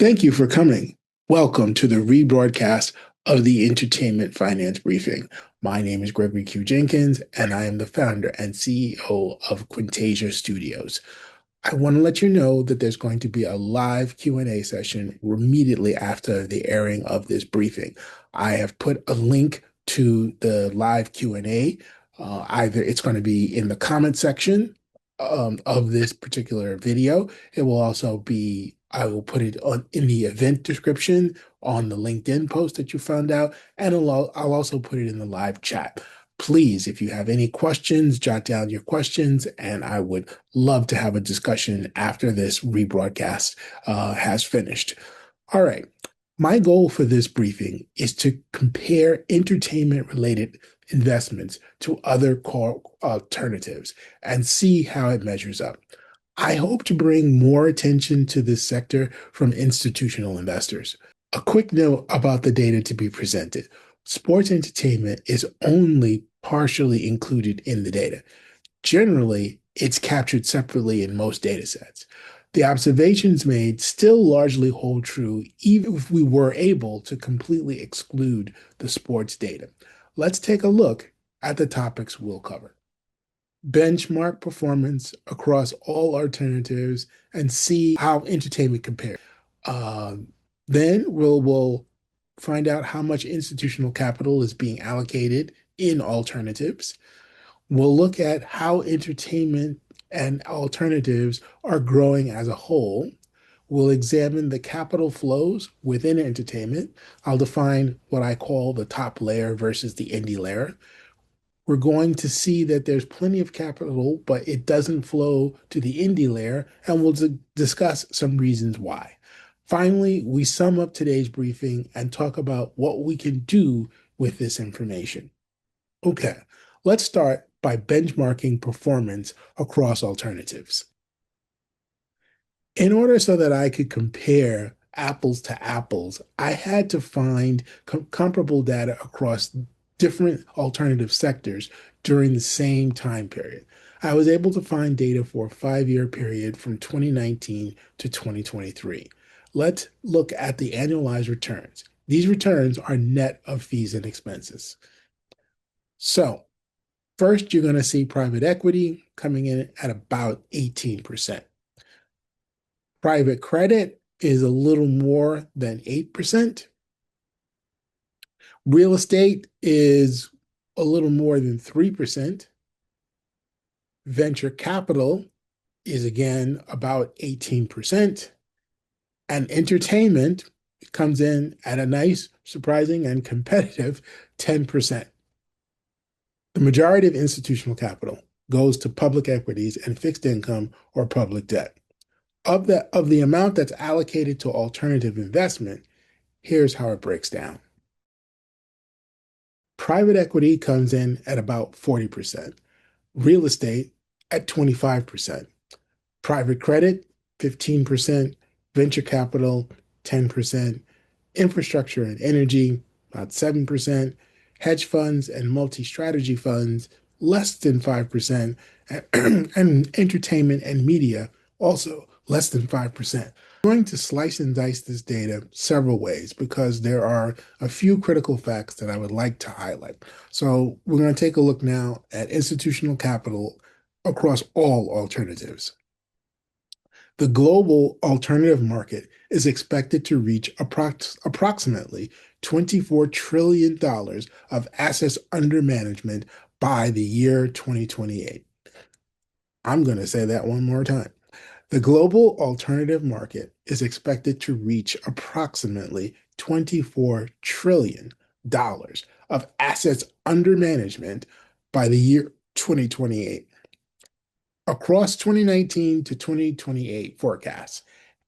Thank you for coming. Welcome to the rebroadcast of the Entertainment Finance Briefing. My name is Gregory Q. Jenkins, and I am the founder and CEO of Quintasia Studios. I want to let you know that there's going to be a live Q&A session immediately after the airing of this briefing. I have put a link to the live Q&A. Either it's going to be in the comment section of this particular video. It will also be, I will put it on in the event description on the LinkedIn post that you found out, and I'll also put it in the live chat. Please, if you have any questions, jot down your questions, and I would love to have a discussion after this rebroadcast has finished. All right. My goal for this briefing is to compare entertainment-related investments to other core alternatives and see how it measures up. I hope to bring more attention to this sector from institutional investors. A quick note about the data to be presented. Sports entertainment is only partially included in the data. Generally, it's captured separately in most data sets. The observations made still largely hold true even if we were able to completely exclude the sports data. Let's take a look at the topics we'll cover. Benchmark performance across all alternatives and see how entertainment compares. Then we'll find out how much institutional capital is being allocated in alternatives. We'll look at how entertainment and alternatives are growing as a whole. We'll examine the capital flows within entertainment. I'll define what I call the top layer versus the indie layer. We're going to see that there's plenty of capital, but it doesn't flow to the indie layer, and we'll discuss some reasons why. Finally, we sum up today's briefing and talk about what we can do with this information. Okay, let's start by benchmarking performance across alternatives. In order so that I could compare apples to apples, I had to find comparable data across different alternative sectors during the same time period. I was able to find data for a 5-year period from 2019 to 2023. Let's look at the annualized returns. These returns are net of fees and expenses. So, first, you're going to see private equity coming in at about 18%. Private credit is a little more than 8%. Real estate is a little more than 3%. Venture capital is again about 18%. And entertainment comes in at a nice, surprising, and competitive 10%. The majority of institutional capital goes to public equities and fixed income or public debt. Of the amount that's allocated to alternative investment, here's how it breaks down. Private equity comes in at about 40%, real estate at 25%, private credit 15%, venture capital 10%, infrastructure and energy about 7%, hedge funds and multi-strategy funds less than 5%, and entertainment and media also less than 5%. I'm going to slice and dice this data several ways because there are a few critical facts that I would like to highlight. So we're going to take a look now at institutional capital across all alternatives. The global alternative market is expected to reach approximately $24 trillion of assets under management by the year 2028. I'm going to say that one more time. The global alternative market is expected to reach approximately $24 trillion of assets under management by the year 2028. Across 2019 to 2028 forecasts,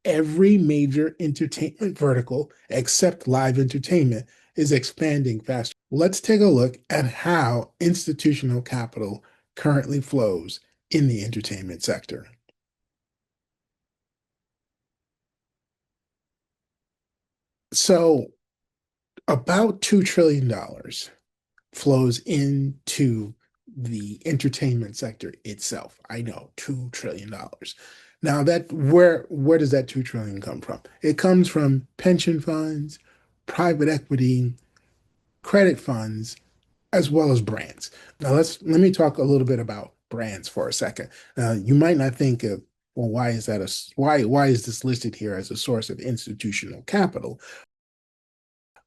every major entertainment vertical except live entertainment is expanding faster. Let's take a look at how institutional capital currently flows in the entertainment sector. So about $2 trillion flows into the entertainment sector itself. I know, $2 trillion. Now that where does that 2 trillion come from? It comes from pension funds, private equity, credit funds, as well as brands. Now let me talk a little bit about brands for a second. Now you might not think of, well, why is that why is this listed here as a source of institutional capital?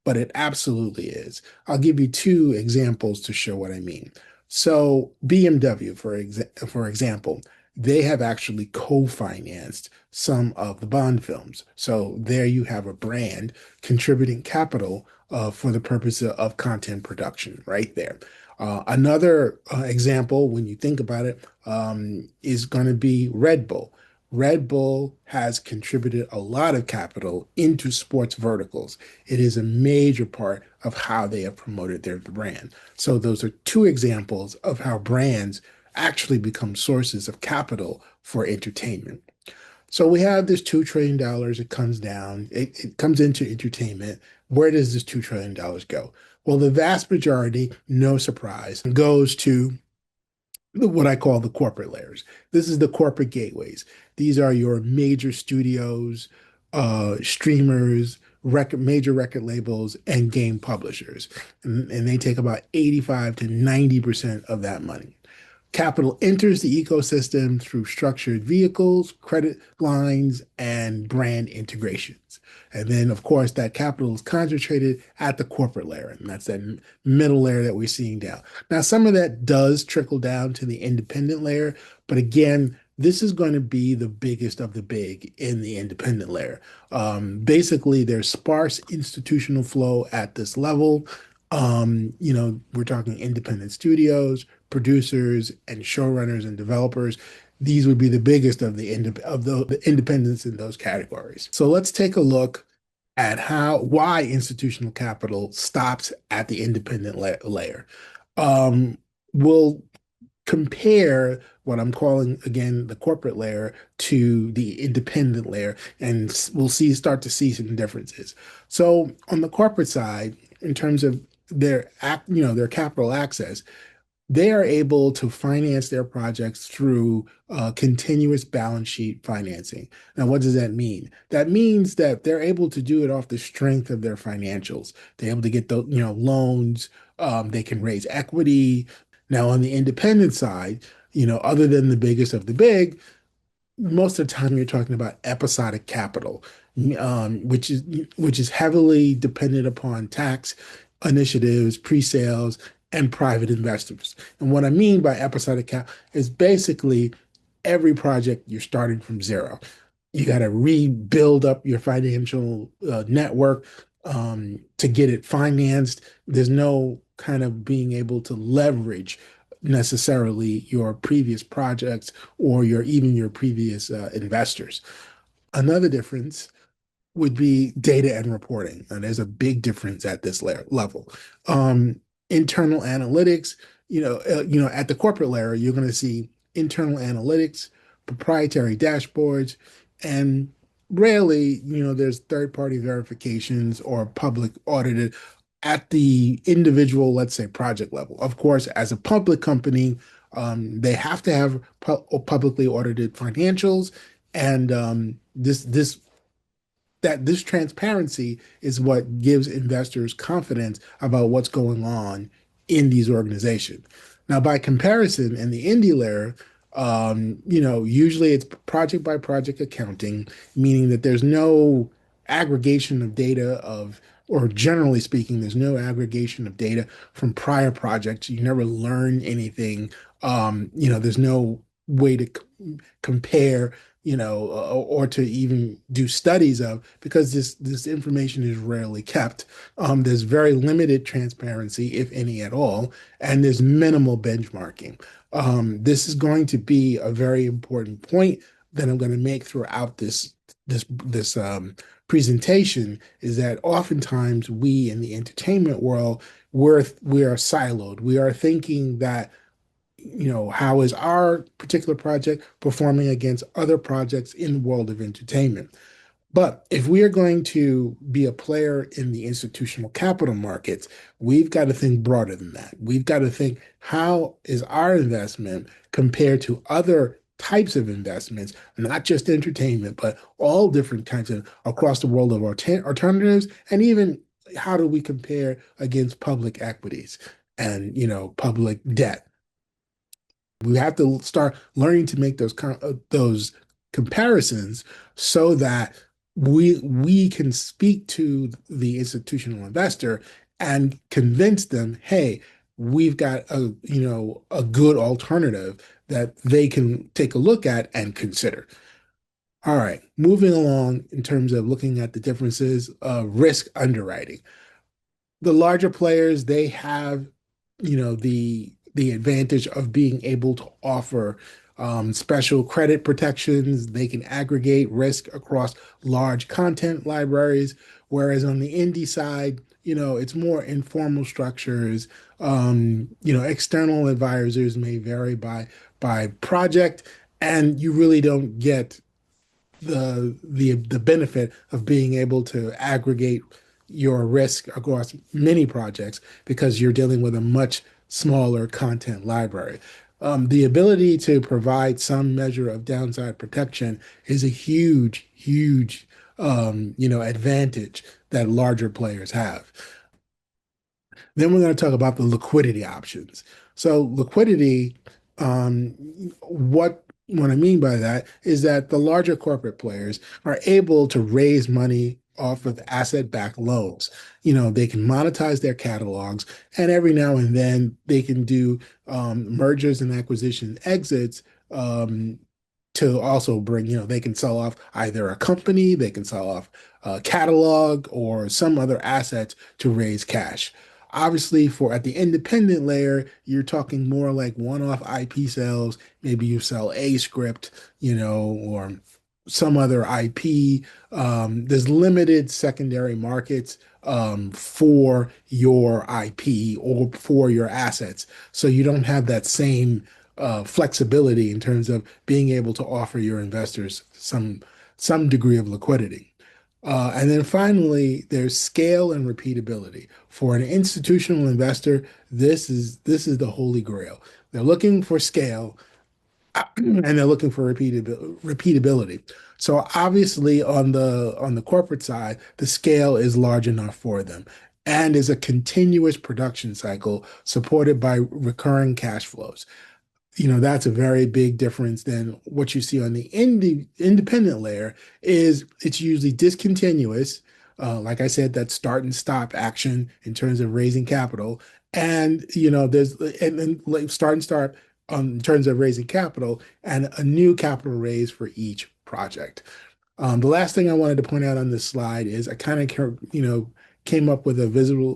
But it absolutely is. I'll give you two examples to show what I mean. So BMW, for example, they have actually co-financed some of the Bond films. So there you have a brand contributing capital for the purpose of content production right there. Another example, when you think about it, is going to be Red Bull. Red Bull has contributed a lot of capital into sports verticals. It is a major part of how they have promoted their brand. So those are two examples of how brands actually become sources of capital for entertainment. So we have this $2 trillion. It comes down, it comes into entertainment. Where does this $2 trillion go? Well, the vast majority, no surprise, goes to what I call the corporate layers. This is the corporate gateways. These are your major studios, streamers, major record labels, and game publishers. And they take about 85 to 90% of that money. Capital enters the ecosystem through structured vehicles, credit lines, and brand integrations. And then, of course, that capital is concentrated at the corporate layer, and that's that middle layer that we're seeing down. Now, some of that does trickle down to the independent layer, but again, this is going to be the biggest of the big in the independent layer. Basically, there's sparse institutional flow at this level. We're talking independent studios, producers, and showrunners and developers. These would be the biggest of the independents in those categories. So let's take a look at why institutional capital stops at the independent layer. We'll compare what I'm calling again the corporate layer to the independent layer, and we'll start to see some differences. So on the corporate side, in terms of their capital access, they are able to finance their projects through continuous balance sheet financing. Now, what does that mean? That means that they're able to do it off the strength of their financials. They're able to get the loans. They can raise equity. Now, on the independent side, other than the biggest of the big, most of the time you're talking about episodic capital, which is heavily dependent upon tax initiatives, pre-sales, and private investors. And what I mean by episodic cap is basically every project you're starting from zero. You got to rebuild up your financial network to get it financed. There's no kind of being able to leverage necessarily your previous projects or even your previous investors. Another difference would be data and reporting. And there's a big difference at this level. Internal analytics, at the corporate layer, you're going to see internal analytics, proprietary dashboards, and rarely, there's third-party verifications or public audited at the individual, let's say, project level. Of course, as a public company, they have to have publicly audited financials, and this transparency is what gives investors confidence about what's going on in these organizations. Now, by comparison, in the indie layer, usually it's project by project accounting, meaning that there's no aggregation of data or generally speaking, there's no aggregation of data from prior projects. You never learn anything. There's no way to compare, or to even do studies of, because this information is rarely kept. There's very limited transparency, if any at all, and there's minimal benchmarking. This is going to be a very important point that I'm going to make throughout this presentation, is that oftentimes we in the entertainment world, we are siloed. We are thinking that, how is our particular project performing against other projects in the world of entertainment? But if we are going to be a player in the institutional capital markets, we've got to think broader than that. We've got to think, how is our investment compared to other types of investments, not just entertainment, but all different kinds of across the world of alternatives, and even how do we compare against public equities and public debt. We have to start learning to make those comparisons so that we can speak to the institutional investor and convince them, hey, we've got a good alternative that they can take a look at and consider. All right, moving along in terms of looking at the differences of risk underwriting. The larger players, they have, the advantage of being able to offer special credit protections. They can aggregate risk across large content libraries, whereas on the indie side, it's more informal structures. External advisors may vary by project, and you really don't get the benefit of being able to aggregate your risk across many projects because you're dealing with a much smaller content library. The ability to provide some measure of downside protection is a huge, huge, advantage that larger players have. Then we're going to talk about the liquidity options. So liquidity, um, what I mean by that is that the larger corporate players are able to raise money off of asset-backed loans. They can monetize their catalogs, and every now and then they can do mergers and acquisition exits to also bring, they can sell off either a company, they can sell off a catalog or some other assets to raise cash. Obviously, for at the independent layer, you're talking more like one-off IP sales. Maybe you sell a script, or some other IP. There's limited secondary markets for your IP or for your assets. So you don't have that same flexibility in terms of being able to offer your investors some degree of liquidity. And then finally, there's scale and repeatability. For an institutional investor, this is the holy grail. They're looking for scale and they're looking for repeatability. So obviously on the corporate side, the scale is large enough for them and is a continuous production cycle supported by recurring cash flows. That's a very big difference than what you see on the independent layer is it's usually discontinuous. Like I said, that start and stop action in terms of raising capital. And, there's, and then like start and start in terms of raising capital and a new capital raise for each project. The last thing I wanted to point out on this slide is I kind of, came up with a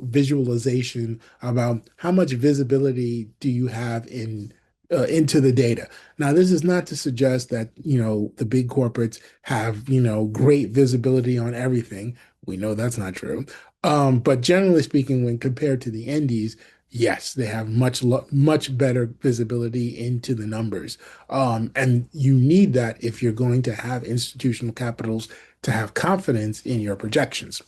visualization about how much visibility do you have into the data. Now, this is not to suggest that, the big corporates have, great visibility on everything. We know that's not true. But generally speaking, when compared to the indies, yes, they have much better visibility into the numbers. And you need that if you're going to have institutional capitals to have confidence in your projections.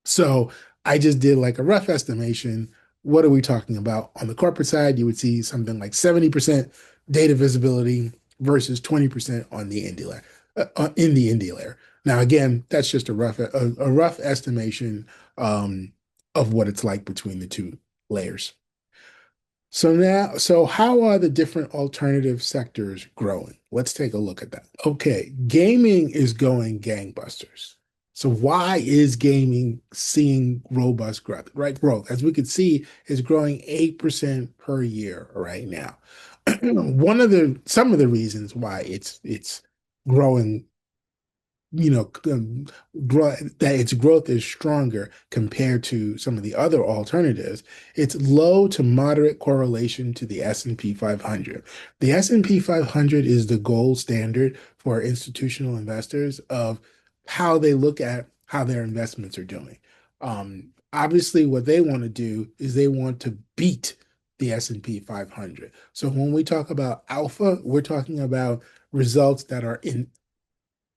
So I just did like a rough estimation. What are we talking about? On the corporate side, you would see something like 70% data visibility versus 20% on the indie layer, in the indie layer. Now, again, that's just a rough estimation of what it's like between the two layers. So how are the different alternative sectors growing? Let's take a look at that. Okay, gaming is going gangbusters. So why is gaming seeing robust growth? Right, growth, as we can see, is growing 8% per year right now. Some of the reasons why it's growing that its growth is stronger compared to some of the other alternatives. It's low to moderate correlation to the S&P 500. The S&P 500 is the gold standard for institutional investors of how they look at how their investments are doing. Obviously, what they want to do is they want to beat the S&P 500. So when we talk about alpha, we're talking about results that are in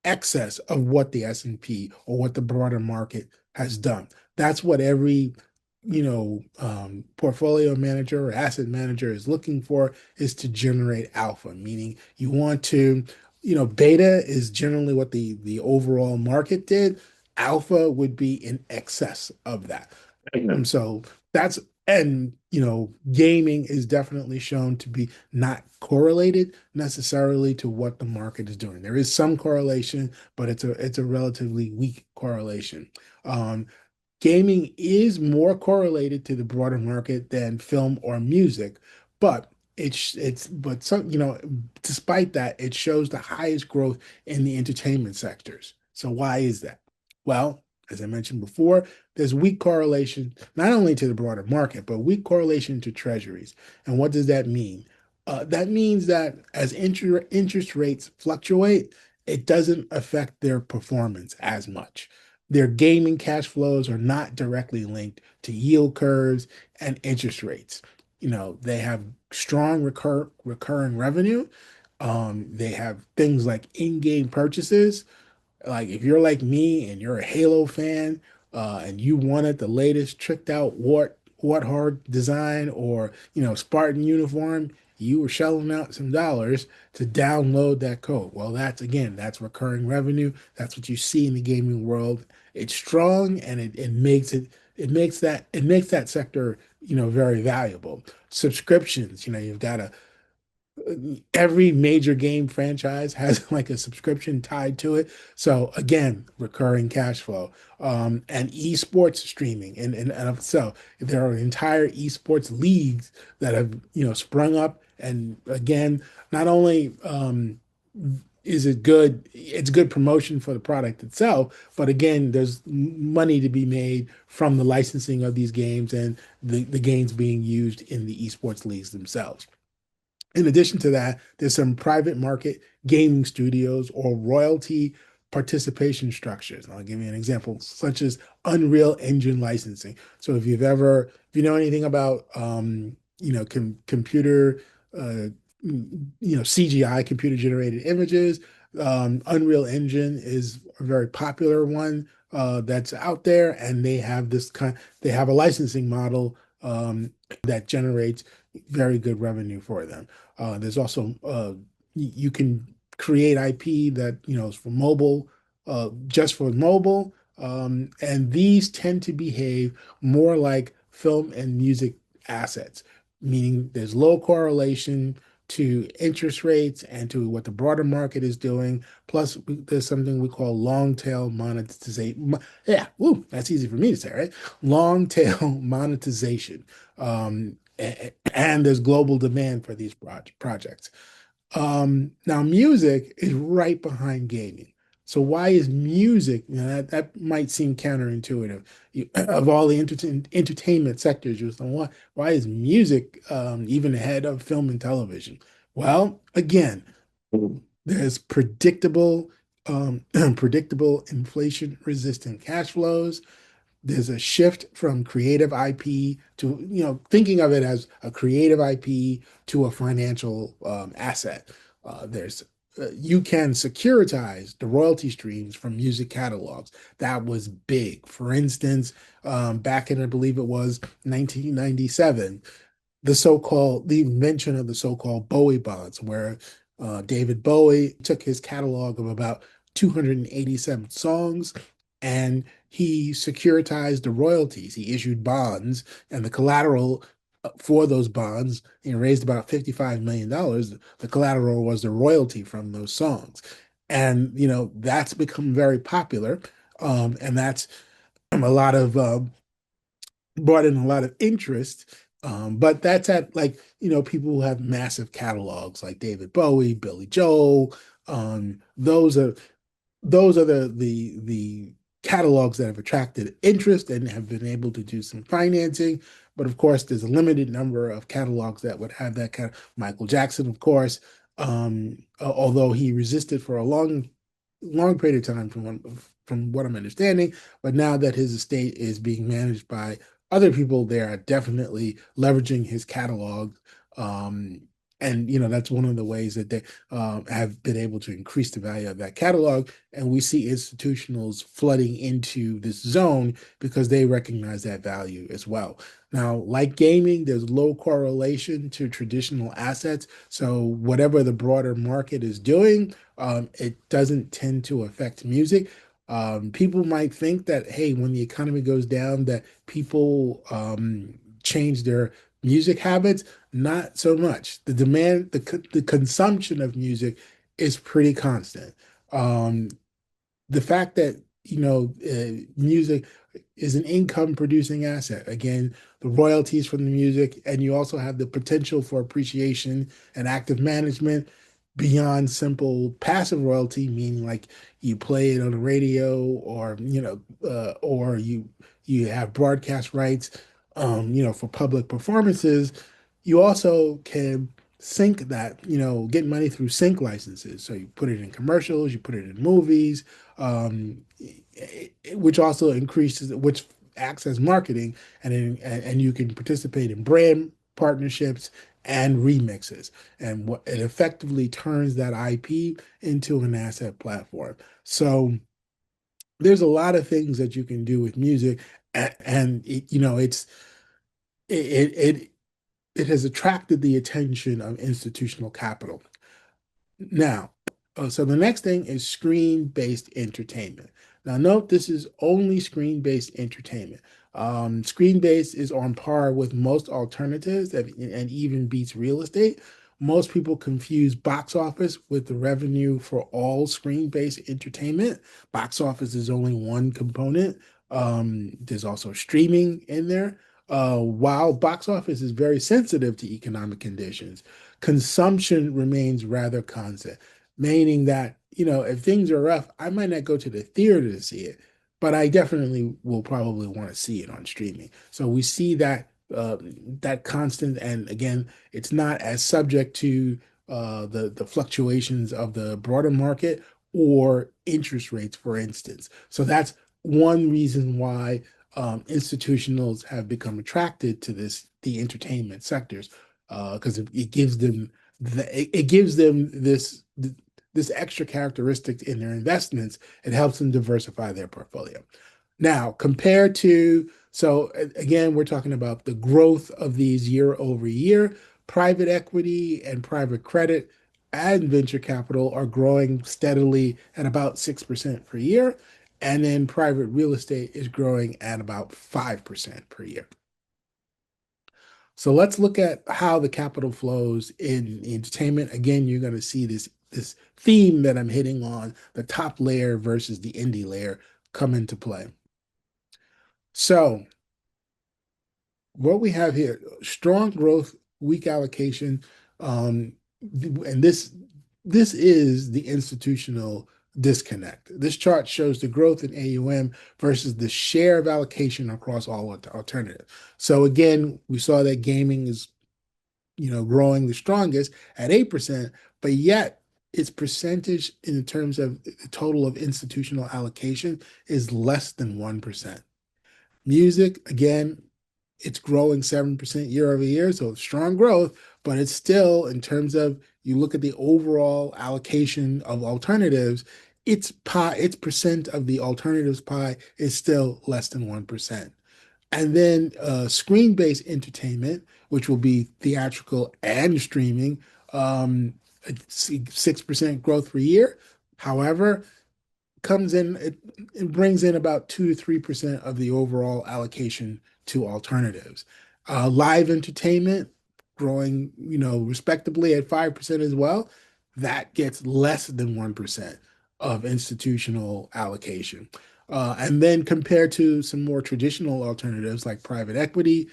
excess of what the S&P or what the broader market has done. That's what every portfolio manager or asset manager is looking for is to generate alpha, meaning you want to, beta is generally what the overall market did. Alpha would be in excess of that. So that's, and gaming is definitely shown to be not correlated necessarily to what the market is doing. There is some correlation, but it's a relatively weak correlation. Um, Gaming is more correlated to the broader market than film or music, but it's but some, despite that, it shows the highest growth in the entertainment sectors. So why is that? Well, as I mentioned before, there's weak correlation not only to the broader market, but weak correlation to treasuries. And what does that mean? That means that as interest rates fluctuate, it doesn't affect their performance as much. Their gaming cash flows are not directly linked to yield curves and interest rates. They have strong recurring revenue. They have things like in-game purchases, like if you're like me and you're a Halo fan, and you wanted the latest tricked out Warthog design or Spartan uniform, you were shelling out some dollars to download that code. Well, that's recurring revenue. That's what you see in the gaming world. It's strong, and it makes that sector very valuable. Subscriptions, you've got a every major game franchise has like a subscription tied to it. So again, recurring cash flow, and esports streaming, and of itself, there are entire esports leagues that have sprung up. And again, not only is it good, it's good promotion for the product itself, but again, there's money to be made from the licensing of these games and the games being used in the esports leagues themselves. In addition to that, there's some private market gaming studios or royalty participation structures. I'll give you an example, such as Unreal Engine licensing. So if you know anything about, computer, CGI, computer generated images, Unreal Engine is a very popular one that's out there, and they have a licensing model that generates very good revenue for them. There's also you can create IP that is for mobile, just for mobile, and these tend to behave more like film and music assets, meaning there's low correlation to interest rates and to what the broader market is doing. Plus, there's something we call long tail monetization. Yeah, woo, that's easy for me to say, right? Long tail monetization. And there's global demand for these projects. Now, music is right behind gaming. So why is music, that might seem counterintuitive. Of all the entertainment sectors, you're saying, why is music even ahead of film and television? Well, again, there's predictable inflation-resistant cash flows. There's a shift from creative IP to, thinking of it as a creative IP to a financial asset. There's You can securitize the royalty streams from music catalogs. That was big. For instance, back in, I believe it was 1997, the invention of the so-called Bowie bonds, where David Bowie took his catalog of about 287 songs and he securitized the royalties. He issued bonds, and the collateral for those bonds, he raised about $55 million. The collateral was the royalty from those songs. And, that's become very popular. And that's a lot of brought in a lot of interest. But that's at, like, people who have massive catalogs like David Bowie, Billy Joel. Those are the catalogs that have attracted interest and have been able to do some financing. But of course, there's a limited number of catalogs that would have that kind of. Michael Jackson, of course, although he resisted for a long period of time, from what I'm understanding. But now that his estate is being managed by other people, they are definitely leveraging his catalog. Um, And that's one of the ways that they have been able to increase the value of that catalog. And we see institutionals flooding into this zone because they recognize that value as well. Now, like gaming, there's low correlation to traditional assets. So whatever the broader market is doing, it doesn't tend to affect music. People might think that, hey, when the economy goes down, that people change their music habits. Not so much. The demand, the consumption of music is pretty constant. Um, the fact that music is an income producing asset. Again, the royalties from the music, and you also have the potential for appreciation and active management beyond simple passive royalty, meaning like you play it on the radio, or or you have broadcast rights, for public performances. You also can sync that, get money through sync licenses. So you put it in commercials, you put it in movies, which also increases, which acts as marketing, and you can participate in brand partnerships and remixes, and what it effectively turns that IP into an asset platform. So there's a lot of things that you can do with music, and it, it it has attracted the attention of institutional capital. Now, so the next thing is screen-based entertainment. Now, note this is only screen-based entertainment. Screen-based is on par with most alternatives and even beats real estate. Most people confuse box office with the revenue for all screen-based entertainment. Box office is only one component. There's also streaming in there. While box office is very sensitive to economic conditions, consumption remains rather constant, meaning that, if things are rough, I might not go to the theater to see it, but I definitely will probably want to see it on streaming. So we see that constant, and again, it's not as subject to the fluctuations of the broader market or interest rates, for instance. So that's one reason why institutionals have become attracted to the entertainment sectors, because it gives them it gives them this extra characteristic in their investments. It helps them diversify their portfolio. Now, compared to, so again, we're talking about the growth of these year over year. Private equity and private credit and venture capital are growing steadily at about 6% per year. And then private real estate is growing at about 5% per year. So let's look at how the capital flows in entertainment. Again, you're going to see this theme that I'm hitting on, the top layer versus the indie layer, come into play. So what we have here, strong growth, weak allocation, and this is the institutional disconnect. This chart shows the growth in AUM versus the share of allocation across all alternatives. So again, we saw that gaming is, growing the strongest at 8%, but yet its percentage in terms of the total of institutional allocation is less than 1%. Music, again, it's growing 7% year over year, so it's strong growth, but it's still, in terms of, you look at the overall allocation of alternatives, its percent of the alternatives pie is still less than 1%. And then screen-based entertainment, which will be theatrical and streaming, 6% growth per year. However, it brings in about 2 to 3% of the overall allocation to alternatives. Live entertainment growing, respectably at 5% as well. That gets less than 1% of institutional allocation. And then compared to some more traditional alternatives like private equity,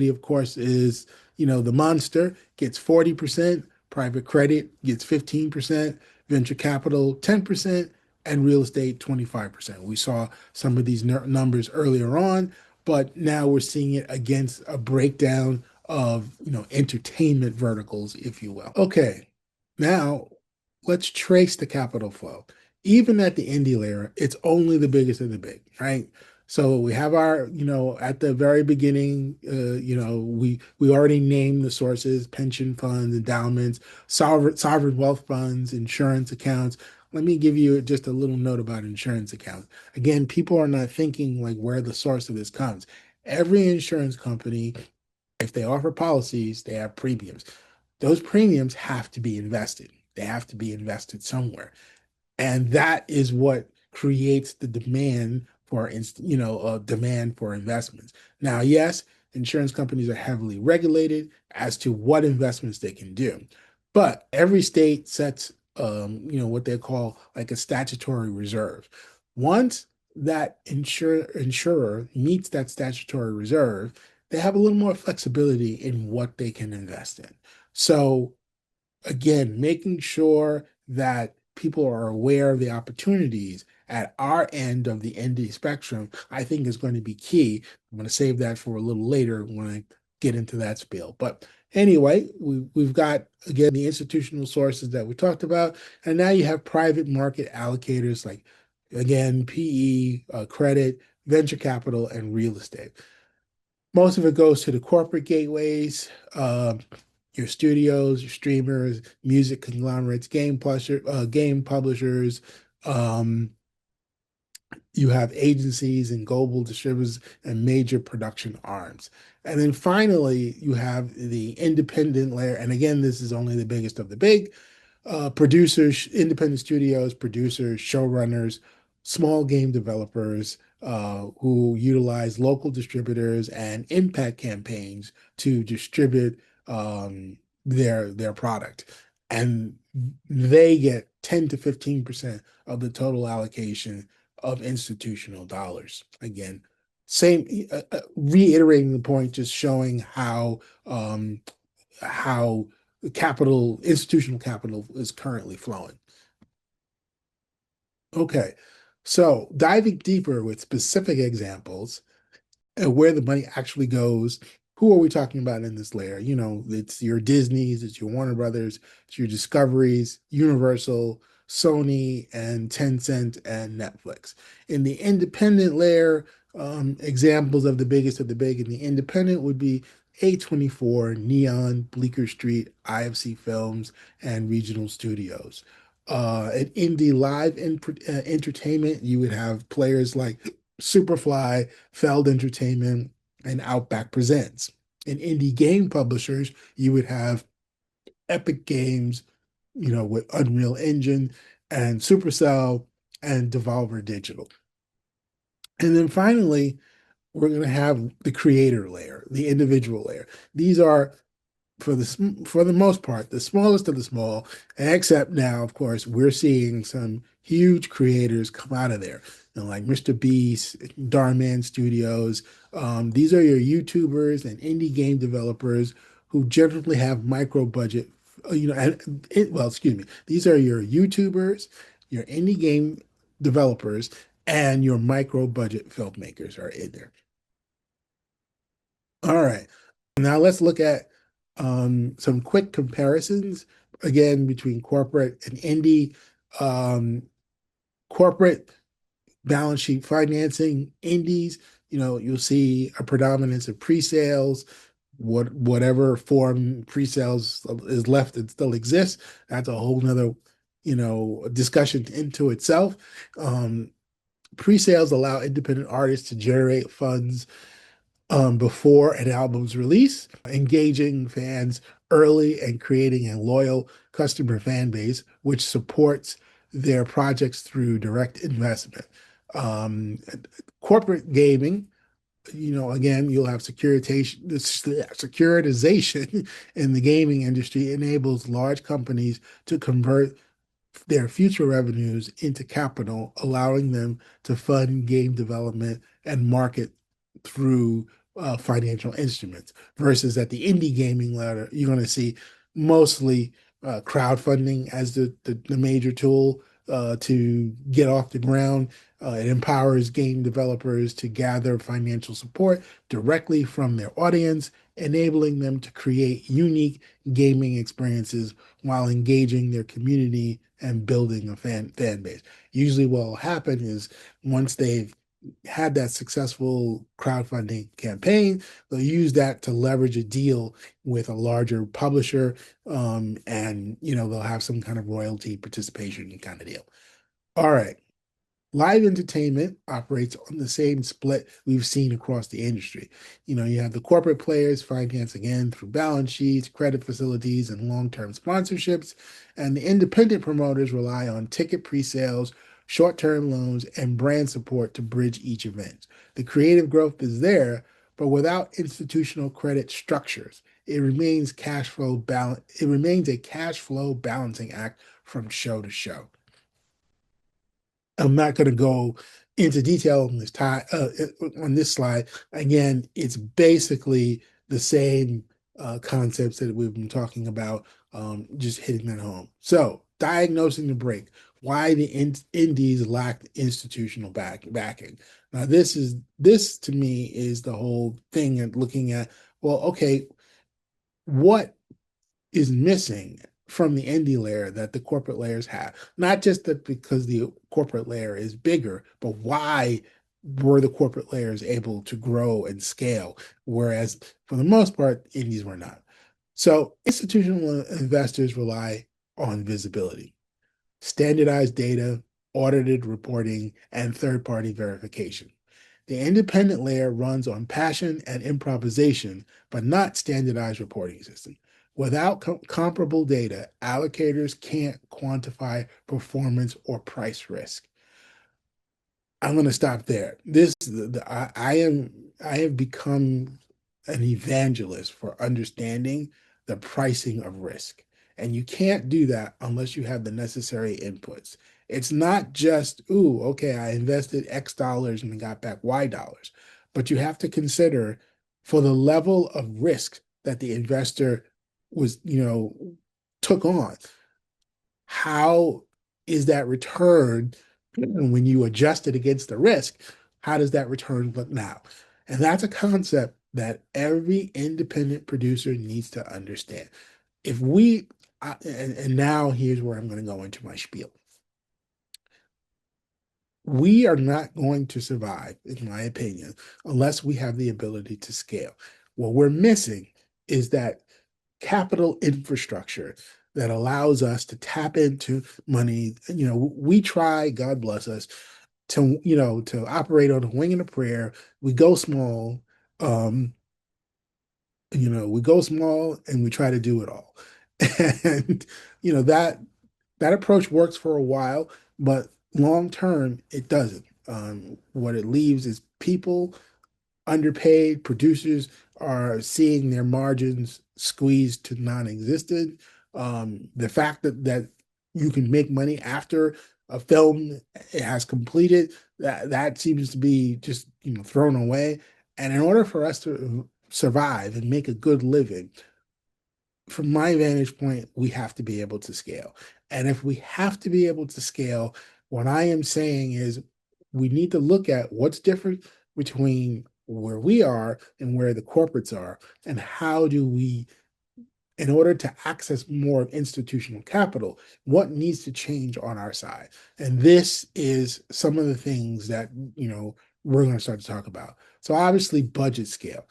of course, is, the monster, gets 40%, private credit gets 15%, venture capital 10%, and real estate 25%. We saw some of these numbers earlier on, but now we're seeing it against a breakdown of, entertainment verticals, if you will. Okay, now let's trace the capital flow. Even at the indie layer, it's only the biggest of the big, right? So we have our, at the very beginning, we already named the sources: pension funds, endowments, sovereign wealth funds, insurance accounts. Let me give you just a little note about insurance accounts. Again, people are not thinking like where the source of this comes. Every insurance company, if they offer policies, they have premiums. Those premiums have to be invested. They have to be invested somewhere. And that is what creates the demand for, demand for investments. Now, yes, insurance companies are heavily regulated as to what investments they can do, but every state sets, what they call like a statutory reserve. Once that insurer meets that statutory reserve, they have a little more flexibility in what they can invest in. So again, making sure that people are aware of the opportunities at our end of the ND spectrum, I think is going to be key. I'm going to save that for a little later when I get into that spiel. But anyway, we've got, again, the institutional sources that we talked about. And now you have private market allocators like, again, PE, credit, venture capital, and real estate. Most of it goes to the corporate gateways, your studios, your streamers, music conglomerates, game publishers. Um, you have agencies and global distributors and major production arms. And then finally, you have the independent layer. And again, this is only the biggest of the big producers, independent studios, producers, showrunners, small game developers who utilize local distributors and impact campaigns to distribute their product, and they get 10 to 15% of the total allocation of institutional dollars. Again, same reiterating the point, just showing how institutional capital is currently flowing. Okay, so diving deeper with specific examples and where the money actually goes. Who are we talking about in this layer? It's your Disneys, it's your Warner Brothers, it's your Discoveries, Universal, Sony, and Tencent and Netflix. In the independent layer, examples of the biggest of the big in the independent would be A24, Neon, Bleecker Street, IFC Films, and regional studios. At indie live entertainment, you would have players like Superfly, Feld Entertainment, and Outback Presents. In indie game publishers, you would have Epic Games, with Unreal Engine, and Supercell and Devolver Digital. And then finally, we're going to have the creator layer, the individual layer. These are, for the most part, the smallest of the small, except now, of course, we're seeing some huge creators come out of there, like Mr. Beast, Darman Studios. These are your YouTubers and indie game developers who generally have micro budget, well, excuse me, these are your YouTubers, your indie game developers, and your micro budget filmmakers are in there. All right. Now let's look at some quick comparisons again between corporate and indie. Um, Corporate balance sheet financing, indies, you'll see a predominance of pre-sales, whatever form pre-sales is left that still exists. That's a whole nother, discussion into itself. Um, Pre-sales allow independent artists to generate funds before an album's release, engaging fans early and creating a loyal customer fan base, which supports their projects through direct investment. Um, Corporate gaming, again, you'll have securitization in the gaming industry enables large companies to convert their future revenues into capital, allowing them to fund game development and market through financial instruments. Versus at the indie gaming ladder, you're going to see mostly crowdfunding as the major tool to get off the ground. It empowers game developers to gather financial support directly from their audience, enabling them to create unique gaming experiences while engaging their community and building a fan base. Usually, what will happen is once they've had that successful crowdfunding campaign, they'll use that to leverage a deal with a larger publisher, and they'll have some kind of royalty participation kind of deal. All right. Live entertainment operates on the same split we've seen across the industry. You have the corporate players finance again through balance sheets, credit facilities, and long-term sponsorships, and the independent promoters rely on ticket pre-sales, short-term loans, and brand support to bridge each event. The creative growth is there, but without institutional credit structures, it remains a cash flow balancing act from show to show. I'm not going to go into detail on this slide. Again, it's basically the same concepts that we've been talking about, just hitting that home. So, diagnosing the break. Why the indies lacked institutional backing. Now, this to me is the whole thing and looking at, well, okay, what is missing from the indie layer that the corporate layers have. Not just that because the corporate layer is bigger, but why were the corporate layers able to grow and scale, whereas for the most part, indies were not. So institutional investors rely on visibility, standardized data, audited reporting, and third-party verification. The independent layer runs on passion and improvisation, but not standardized reporting system. Without comparable data, allocators can't quantify performance or price risk. I'm going to stop there. I have become an evangelist for understanding the pricing of risk. And you can't do that unless you have the necessary inputs. It's not just, ooh, okay, I invested X dollars and got back Y dollars. But you have to consider for the level of risk that the investor took on, how is that return when you adjust it against the risk? How does that return look now? And that's a concept that every independent producer needs to understand. If we, and now here's where I'm going to go into my spiel. We are not going to survive, in my opinion, unless we have the ability to scale. What we're missing is that capital infrastructure that allows us to tap into money. We try, God bless us, to operate on a wing and a prayer. We go small, we go small and we try to do it all. And that approach works for a while, but long term it doesn't. What it leaves is people underpaid. Producers are seeing their margins squeezed to non-existent. The fact that you can make money after a film has completed, that seems to be just thrown away. And in order for us to survive and make a good living, from my vantage point, we have to be able to scale. And if we have to be able to scale, what I am saying is we need to look at what's different between where we are and where the corporates are, and how do we, in order to access more institutional capital, what needs to change on our side. And this is some of the things that we're going to start to talk about. So obviously budget scale.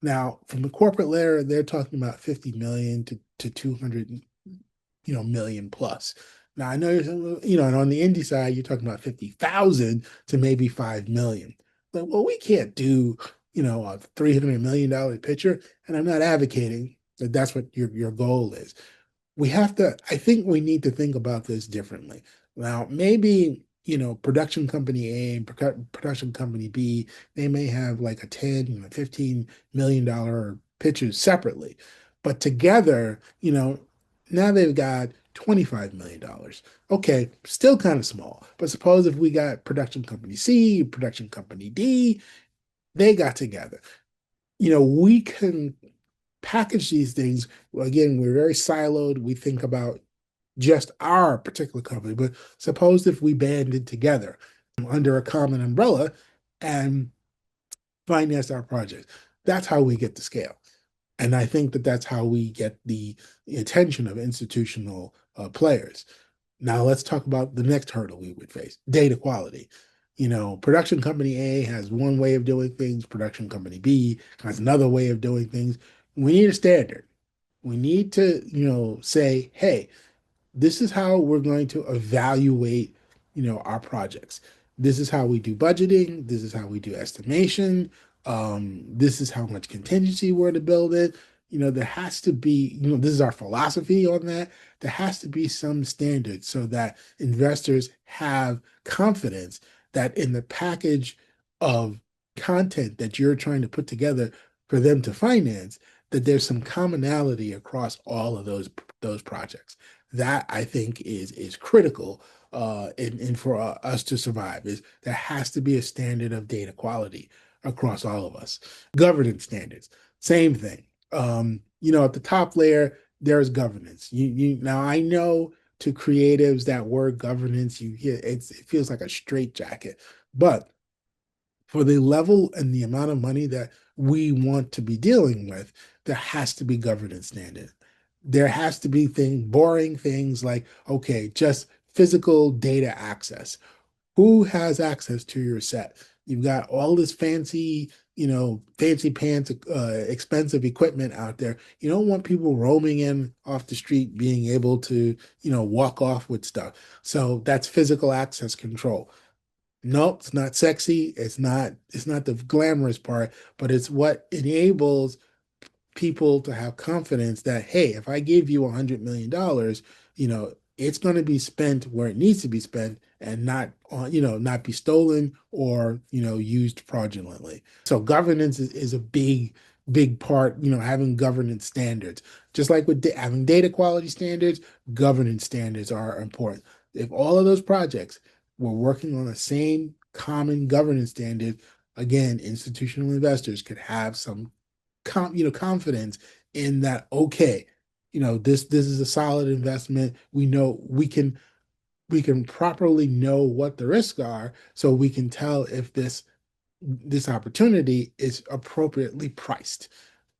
Now, from the corporate layer, they're talking about 50 million to 200 million plus. Now I know and on the indie side, you're talking about 50,000 to maybe 5 million. But well, we can't do a $300 million picture, and I'm not advocating that that's what your goal is. I think we need to think about this differently. Now, maybe, production company A and production company B, they may have like a 10, $15 million picture separately, but together, now they've got $25 million. Okay, still kind of small, but suppose if we got production company C, production company D, they got together. We can package these things. Well, again, we're very siloed. We think about just our particular company, but suppose if we banded together under a common umbrella and finance our projects, that's how we get to scale. And I think that that's how we get the attention of institutional players. Now let's talk about the next hurdle we would face: data quality. Production company A has one way of doing things, production company B has another way of doing things. We need a standard. We need to, say, hey, this is how we're going to evaluate, our projects. This is how we do budgeting. This is how we do estimation. This is how much contingency we're to build it. There has to be, this is our philosophy on that. There has to be some standard so that investors have confidence that in the package of content that you're trying to put together for them to finance, that there's some commonality across all of those projects. That I think is critical and for us to survive. Is there has to be a standard of data quality across all of us. Governance standards, same thing. At the top layer, there's governance. Now I know to creatives that word governance, you hear it feels like a straitjacket, but for the level and the amount of money that we want to be dealing with, there has to be governance standard. There has to be boring things like, okay, just physical data access. Who has access to your set? You've got all this fancy pants, expensive equipment out there. You don't want people roaming in off the street being able to, walk off with stuff. So that's physical access control. Nope, it's not sexy. It's not the glamorous part, but it's what enables people to have confidence that, hey, if I give you $100 million, it's going to be spent where it needs to be spent and not be stolen or used fraudulently. So governance is a big part. Having governance standards, just like with having data quality standards, governance standards are important. If all of those projects were working on the same common governance standard, again, institutional investors could have some confidence in that. Okay, this is a solid investment. We know we can properly know what the risks are, so we can tell if this opportunity is appropriately priced.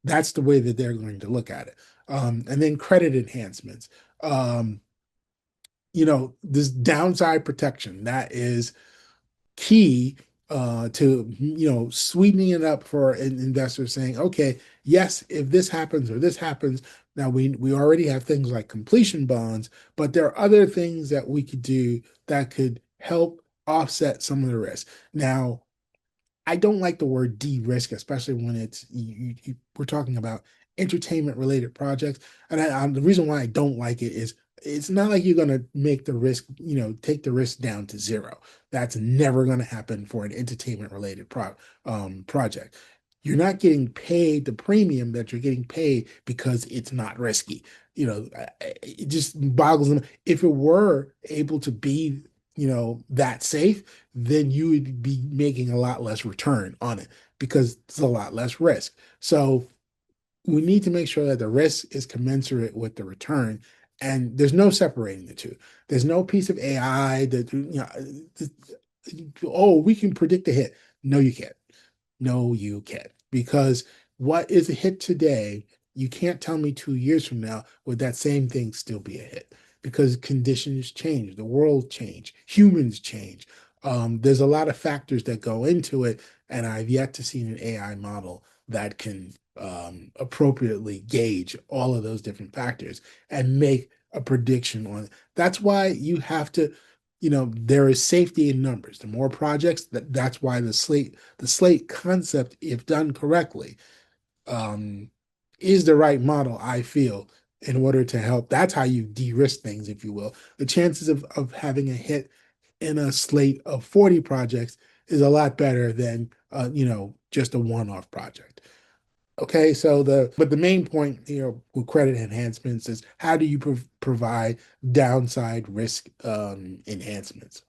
That's the way that they're going to look at it. And then credit enhancements. This downside protection, that is key to sweetening it up for an investor, saying, okay, yes, if this happens or this happens. Now we already have things like completion bonds, but there are other things that we could do that could help offset some of the risk. Now, I don't like the word de-risk, especially when we're talking about entertainment related projects. And the reason why I don't like it is it's not like you're going to make the risk, take the risk down to zero. That's never going to happen for an entertainment related project. You're not getting paid the premium that you're getting paid because it's not risky. It just boggles them. If it were able to be, that safe, then you would be making a lot less return on it because it's a lot less risk. So we need to make sure that the risk is commensurate with the return. And there's no separating the two. There's no piece of AI that, oh, we can predict a hit. No, you can't. No, you can't. Because what is a hit today, you can't tell me 2 years from now would that same thing still be a hit. Because conditions change, the world change, humans change. There's a lot of factors that go into it, and I've yet to see an AI model that can appropriately gauge all of those different factors and make a prediction on it. That's why you have to, there is safety in numbers. The more projects, that's why the slate concept, if done correctly, um, is the right model, I feel, in order to help. That's how you de-risk things, if you will. The chances of having a hit in a slate of 40 projects is a lot better than just a one-off project. Okay, so the main point here with credit enhancements is how do you provide downside risk enhancements?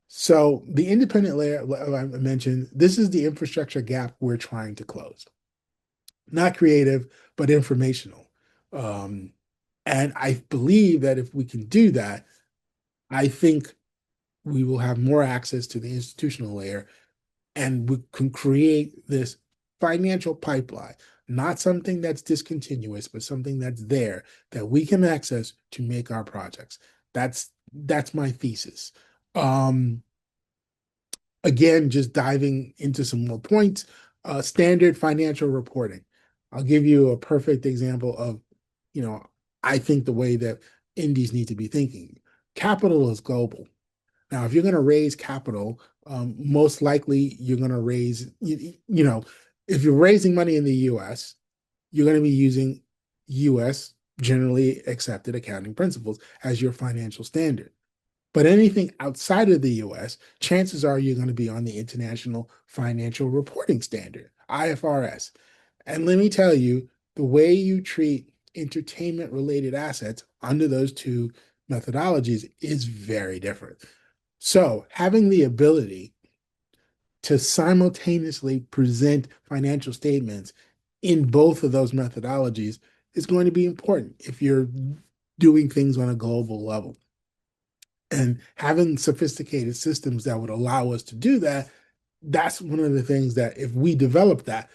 So the independent layer I mentioned, this is the infrastructure gap we're trying to close. Not creative, but informational. Um, and I believe that if we can do that, I think we will have more access to the institutional layer and we can create this financial pipeline, not something that's discontinuous, but something that's there that we can access to make our projects. That's my thesis. Um, Again, just diving into some more points, standard financial reporting. I'll give you a perfect example of, you know, I think the way that indies need to be thinking. Capital is global. Now, if you're going to raise capital, most likely you're going to raise, if you're raising money in the US, you're going to be using US generally accepted accounting principles as your financial standard. But anything outside of the US, chances are you're going to be on the International Financial Reporting Standard, IFRS. And let me tell you, the way you treat entertainment related assets under those two methodologies is very different. So, having the ability to simultaneously present financial statements in both of those methodologies is going to be important if you're doing things on a global level. And having sophisticated systems that would allow us to do that, that's one of the things that if we develop that,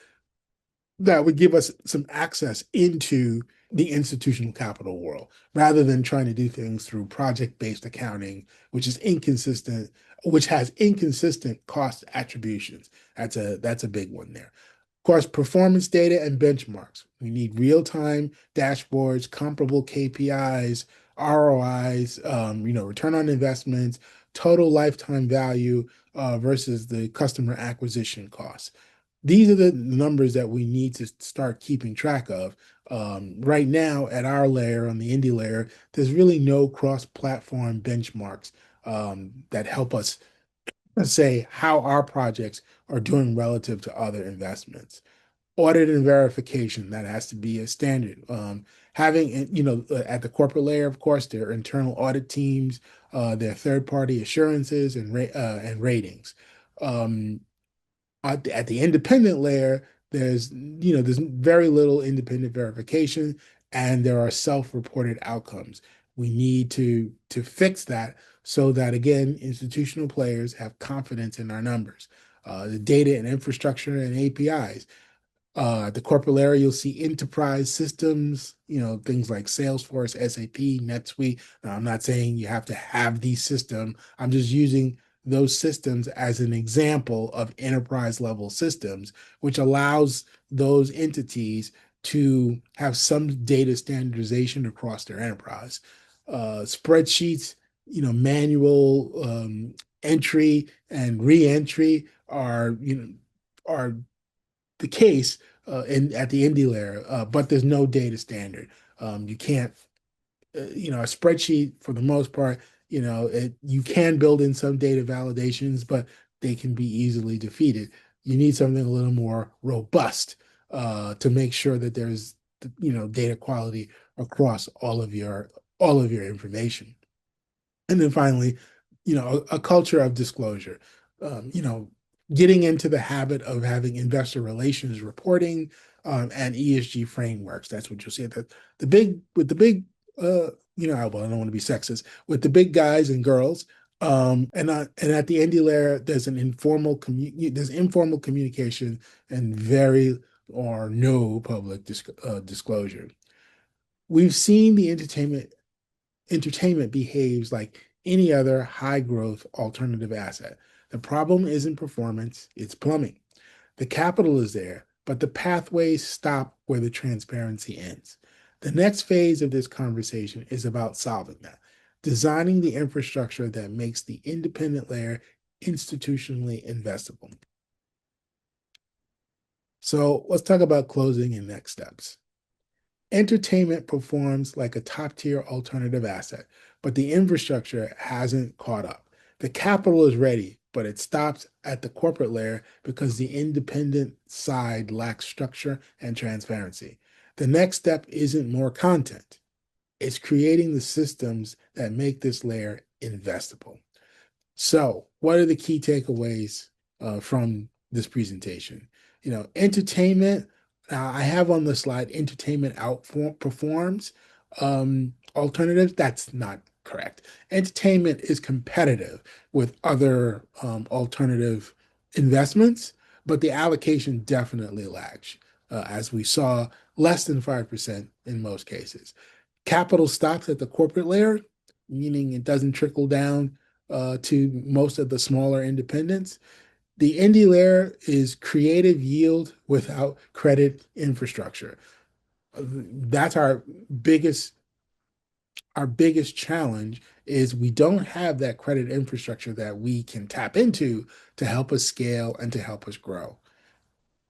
that would give us some access into the institutional capital world rather than trying to do things through project-based accounting, which is inconsistent, which has inconsistent cost attributions. That's a big one there. Of course, performance data and benchmarks. We need real-time dashboards, comparable KPIs, ROIs, return on investments, total lifetime value versus the customer acquisition costs. These are the numbers that we need to start keeping track of. Right now, at our layer, on the indie layer, there's really no cross-platform benchmarks that help us say how our projects are doing relative to other investments. Audit and verification, that has to be a standard. Having, at the corporate layer, of course, there are internal audit teams, there are third-party assurances and ratings. Um, at the independent layer, there's very little independent verification, and there are self-reported outcomes. We need to fix that so that again, institutional players have confidence in our numbers. The data and infrastructure and APIs. The corporate area, you'll see enterprise systems, things like Salesforce, SAP, NetSuite. Now, I'm not saying you have to have these systems. I'm just using those systems as an example of enterprise level systems, which allows those entities to have some data standardization across their enterprise. Spreadsheets, manual entry and re-entry are the case at the indie layer, but there's no data standard. You can't, a spreadsheet for the most part, you can build in some data validations, but they can be easily defeated. You need something a little more robust to make sure that there's, data quality across all of your information. And then finally, a culture of disclosure. Um, you know, Getting into the habit of having investor relations reporting and ESG frameworks. That's what you'll see. The big with the big, well, I don't want to be sexist with the big guys and girls. And at the indie layer, there's informal communication and very or no public disclosure. We've seen the entertainment behaves like any other high growth alternative asset. The problem isn't performance, it's plumbing. The capital is there, but the pathways stop where the transparency ends. The next phase of this conversation is about solving that, designing the infrastructure that makes the independent layer institutionally investable. So let's talk about closing and next steps. Entertainment performs like a top tier alternative asset, but the infrastructure hasn't caught up. The capital is ready, but it stops at the corporate layer because the independent side lacks structure and transparency. The next step isn't more content, it's creating the systems that make this layer investable. So, what are the key takeaways from this presentation? Entertainment. I have on the slide entertainment outperforms alternatives. That's not correct. Entertainment is competitive with other alternative investments, but the allocation definitely lags, as we saw, less than 5% in most cases. Capital stops at the corporate layer, meaning it doesn't trickle down to most of the smaller independents. The indie layer is creative yield without credit infrastructure. That's biggest our biggest challenge is we don't have that credit infrastructure that we can tap into to help us scale and to help us grow.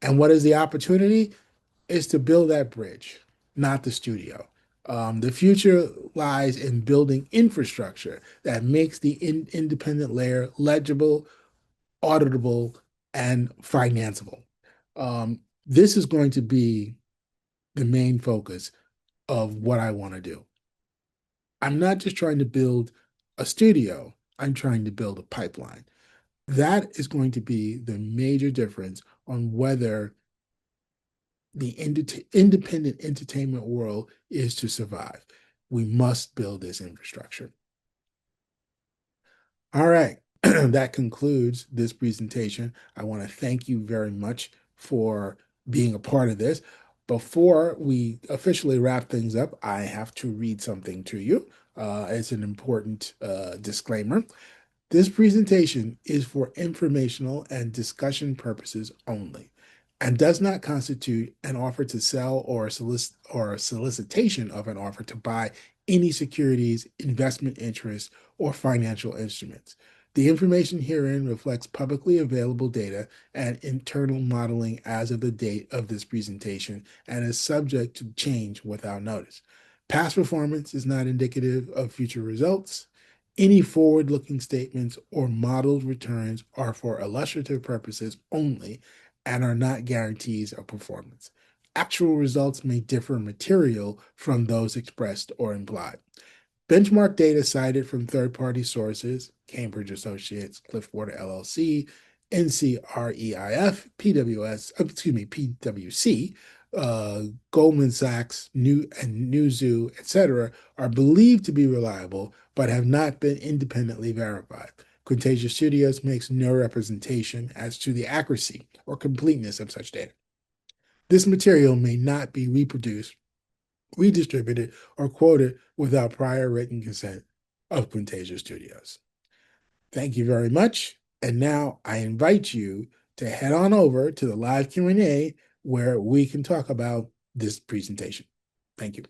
And what is the opportunity? Is to build that bridge, not the studio. The future lies in building infrastructure that makes the independent layer legible, auditable, and financeable. This is going to be the main focus of what I want to do. I'm not just trying to build a studio, I'm trying to build a pipeline. That is going to be the major difference on whether the independent entertainment world is to survive. We must build this infrastructure. All right, that concludes this presentation. I want to thank you very much for being a part of this. Before we officially wrap things up, I have to read something to you. It's an important disclaimer. This presentation is for informational and discussion purposes only and does not constitute an offer to sell or a solicitation of an offer to buy any securities, investment interests, or financial instruments. The information herein reflects publicly available data and internal modeling as of the date of this presentation and is subject to change without notice. Past performance is not indicative of future results. Any forward-looking statements or modeled returns are for illustrative purposes only and are not guarantees of performance. Actual results may differ materially from those expressed or implied. Benchmark data cited from third-party sources, Cambridge Associates, Cliffwater LLC, NCREIF, PwC, Goldman Sachs, Newzoo, etc., are believed to be reliable, but have not been independently verified. Quintasia Studios makes no representation as to the accuracy or completeness of such data. This material may not be reproduced, redistributed, or quoted without prior written consent of Quintasia Studios. Thank you very much. And now I invite you to head on over to the live Q&A where we can talk about this presentation. Thank you.